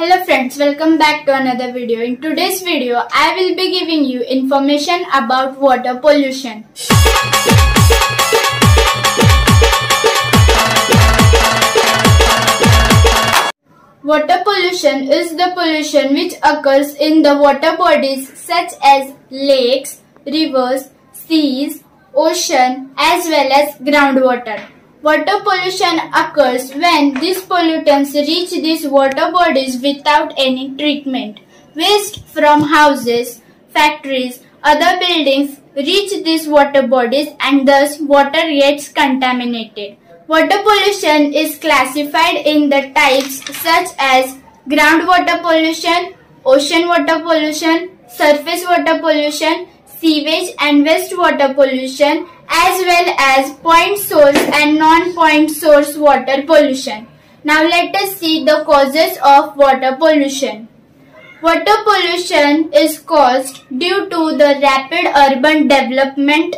Hello friends, welcome back to another video. In today's video, I will be giving you information about water pollution. Water pollution is the pollution which occurs in the water bodies such as lakes, rivers, seas, ocean as well as groundwater. Water pollution occurs when these pollutants reach these water bodies without any treatment. Waste from houses, factories, other buildings reach these water bodies and thus water gets contaminated. Water pollution is classified in the types such as groundwater pollution, ocean water pollution, surface water pollution, sewage and wastewater pollution, as well as point source and non-point source water pollution. Now let us see the causes of water pollution. Water pollution is caused due to the rapid urban development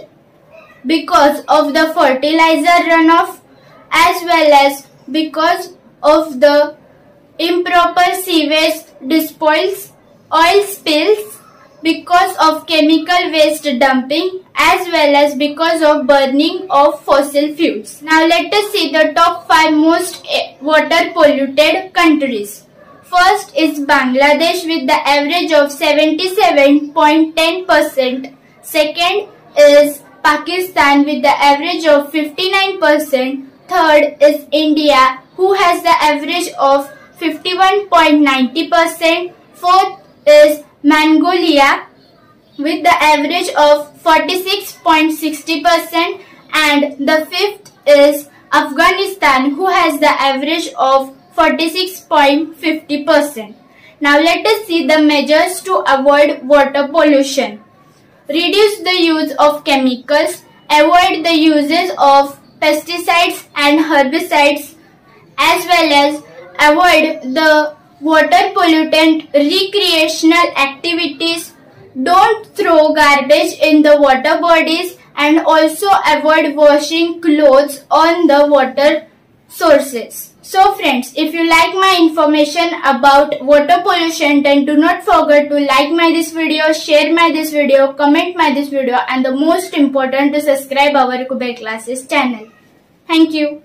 because of the fertilizer runoff as well as because of the improper sewage disposals, oil spills, because of chemical waste dumping as well as because of burning of fossil fuels. Now let us see the top 5 most water polluted countries. First is Bangladesh with the average of 77.10%. Second is Pakistan with the average of 59%. Third is India who has the average of 51.90%. Fourth is Mongolia with the average of 46.60%, and the fifth is Afghanistan who has the average of 46.50%. Now let us see the measures to avoid water pollution. Reduce the use of chemicals, avoid the uses of pesticides and herbicides, as well as avoid the water pollutant recreational activities. Don't throw garbage in the water bodies and also avoid washing clothes on the water sources. So friends, if you like my information about water pollution, then do not forget to like this video, share this video, comment this video, and the most important to subscribe our Kuber Classes channel. Thank you.